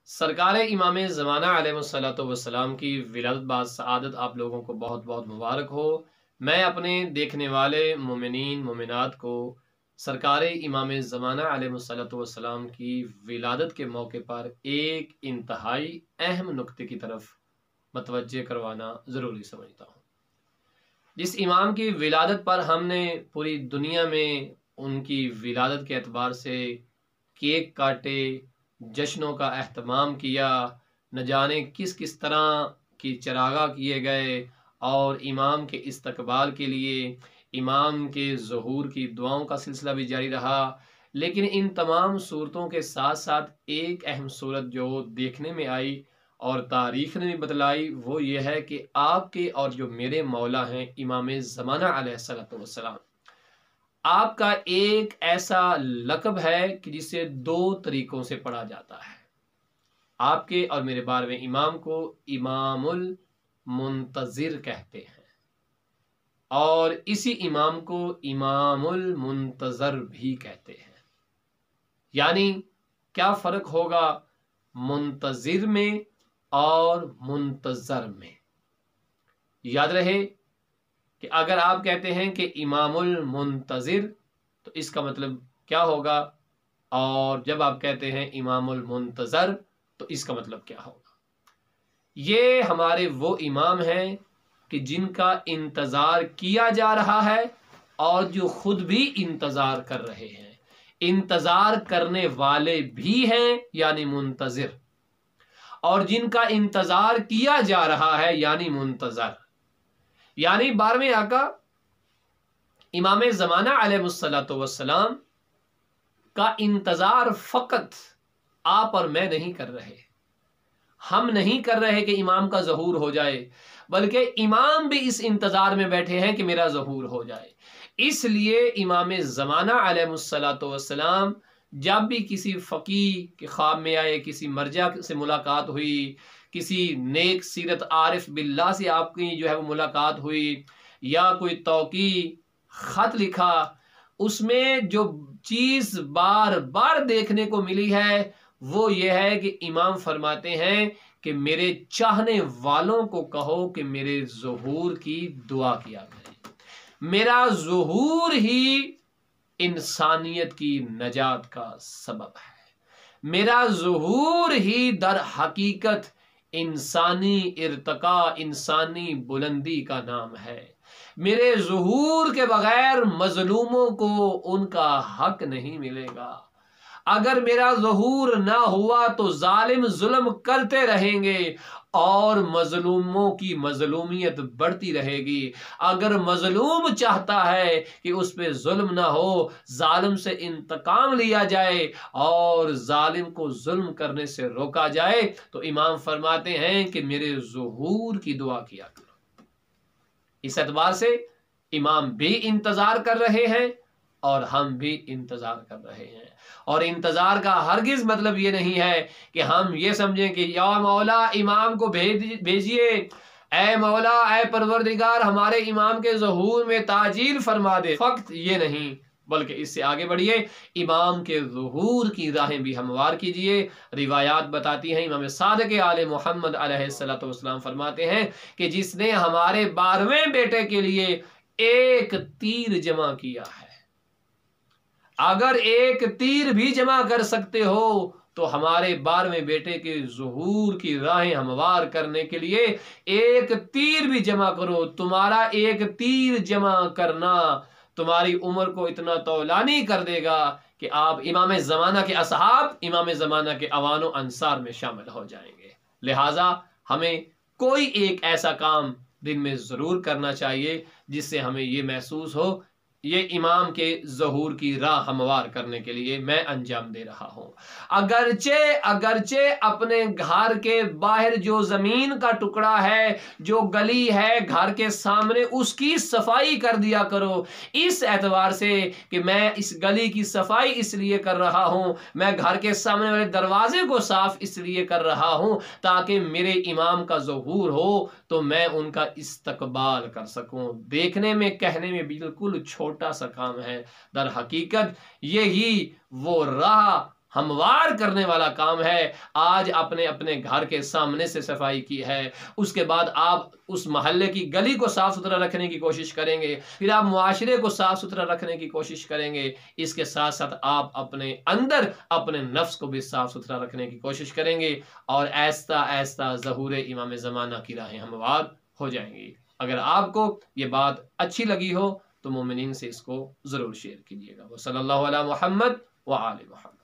سرکار امام زمانہ علیہ الصلوۃ والسلام کی ولادت بعد سعادت آپ لوگوں کو بہت بہت مبارک ہو۔ میں اپنے دیکھنے والے مومنین مومنات کو سرکار امام زمانہ علیہ الصلوۃ والسلام کی ولادت کے موقع پر ایک انتہائی اہم نقطے کی طرف متوجہ کروانا ضروری سمجھتا ہوں۔ جس امام کی ولادت پر ہم نے پوری دنیا میں ان کی ولادت کے اعتبار سے کیک کاٹے، جشنوں کا اہتمام کیا، نہ جانے کس کس طرح کی چراغاں کیے گئے، اور امام کے استقبال کے لیے امام کے ظہور کی دعاؤں کا سلسلہ بھی جاری رہا۔ لیکن ان تمام صورتوں کے ساتھ ساتھ ایک اہم صورت جو دیکھنے میں آئی اور تاریخ نے بھی بتلائی، وہ یہ ہے کہ آپ کے اور جو میرے مولا ہیں امام زمانہ علیہ السلام، آپ کا ایک ایسا لقب ہے کہ جسے دو طریقوں سے پڑھا جاتا ہے۔ آپ کے اور میرے بارہویں امام کو امام المنتظر کہتے ہیں، اور اسی امام کو امام المنتظر بھی کہتے ہیں۔ یعنی کیا فرق ہوگا منتظر میں اور منتظر میں؟ یاد رہے کہ اگر آپ کہتے ہیں کہ امام المنتظر تو اس کا مطلب کیا ہوگا، اور جب آپ کہتے ہیں امام المنتظر تو اس کا مطلب کیا ہوگا۔ یہ ہمارے وہ امام ہیں کہ جن کا انتظار کیا جا رہا ہے اور جو خود بھی انتظار کر رہے ہیں۔ انتظار کرنے والے بھی ہیں یعنی منتظر، اور جن کا انتظار کیا جا رہا ہے یعنی منتظر۔ یعنی بارہویں آقا امام زمانہ علیہ الصلوۃ والسلام کا انتظار فقط آپ اور میں نہیں کر رہے، ہم نہیں کر رہے کہ امام کا ظہور ہو جائے، بلکہ امام بھی اس انتظار میں بیٹھے ہیں کہ میرا ظہور ہو جائے۔ اس لیے امام زمانہ علیہ الصلوۃ والسلام جب بھی کسی فقیہ کے خواب میں آئے، کسی مرجع سے ملاقات ہوئی، کسی نیک سیرت عارف باللہ سے آپ کی جو ہے وہ ملاقات ہوئی، یا کوئی توقیع خط لکھا، اس میں جو چیز بار بار دیکھنے کو ملی ہے وہ یہ ہے کہ امام فرماتے ہیں کہ میرے چاہنے والوں کو کہو کہ میرے ظہور کی دعا کیا کریں۔ میرا ظہور ہی انسانیت کی نجات کا سبب ہے، میرا ظہور ہی در حقیقت انسانی ارتقاء، انسانی بلندی کا نام ہے۔ میرے ظہور کے بغیر مظلوموں کو ان کا حق نہیں ملے گا۔ اگر میرا ظہور نہ ہوا تو ظالم ظلم کرتے رہیں گے اور مظلوموں کی مظلومیت بڑھتی رہے گی۔ اگر مظلوم چاہتا ہے کہ اس پہ ظلم نہ ہو، ظالم سے انتقام لیا جائے اور ظالم کو ظلم کرنے سے روکا جائے، تو امام فرماتے ہیں کہ میرے ظہور کی دعا کیا کرو۔ اس اعتبار سے امام بھی انتظار کر رہے ہیں اور ہم بھی انتظار کر رہے ہیں، اور انتظار کا ہرگز مطلب یہ نہیں ہے کہ ہم یہ سمجھیں کہ یا مولا امام کو بھیجئے، اے مولا اے پروردگار ہمارے امام کے ظہور میں تعجیل فرما دے۔ فقط یہ نہیں، بلکہ اس سے آگے بڑھیے، امام کے ظہور کی راہیں بھی ہموار کیجئے۔ روایات بتاتی ہیں، امام صادق آل محمد علیہ السلام فرماتے ہیں کہ جس نے ہمارے 12ویں بیٹے کے لیے ایک تیر جمع کیا ہے، اگر ایک تیر بھی جمع کر سکتے ہو تو ہمارے 12ویں بیٹے کے ظہور کی راہیں ہموار کرنے کے لیے ایک تیر بھی جمع کرو۔ تمہارا ایک تیر جمع کرنا تمہاری عمر کو اتنا طولانی کر دے گا کہ آپ امام زمانہ کے اصحاب، امام زمانہ کے اوان و انصار میں شامل ہو جائیں گے۔ لہٰذا ہمیں کوئی ایک ایسا کام دن میں ضرور کرنا چاہیے جس سے ہمیں یہ محسوس ہو یہ امام کے ظہور کی راہ ہموار کرنے کے لیے میں انجام دے رہا ہوں۔ اگرچہ اپنے گھر کے باہر جو زمین کا ٹکڑا ہے، جو گلی ہے گھر کے سامنے، اس کی صفائی کر دیا کرو، اس اعتبار سے کہ میں اس گلی کی صفائی اس لیے کر رہا ہوں، میں گھر کے سامنے والے دروازے کو صاف اس لیے کر رہا ہوں تاکہ میرے امام کا ظہور ہو تو میں ان کا استقبال کر سکوں۔ دیکھنے میں کہنے میں بالکل چھوٹا سا کام ہے، در حقیقت یہی وہ راہ ہموار کرنے والا کام ہے۔ آج اپنے اپنے گھر کے سامنے سے صفائی کی ہے، اس کے بعد آپ اس محلے کی گلی کو صاف ستھرا رکھنے کی کوشش کریں گے، پھر آپ معاشرے کو صاف ستھرا رکھنے کی کوشش کریں گے، اس کے ساتھ ساتھ آپ اپنے اندر اپنے نفس کو بھی صاف ستھرا رکھنے کی کوشش کریں گے، اور آہستہ آہستہ ظہور امام زمانہ کی راہیں ہموار ہو جائیں گی۔ اگر آپ کو یہ بات اچھی لگی ہو تو مومنین سے اس کو ضرور شیئر کیجیے گا۔ وصلی اللہ علی محمد وآل محمد۔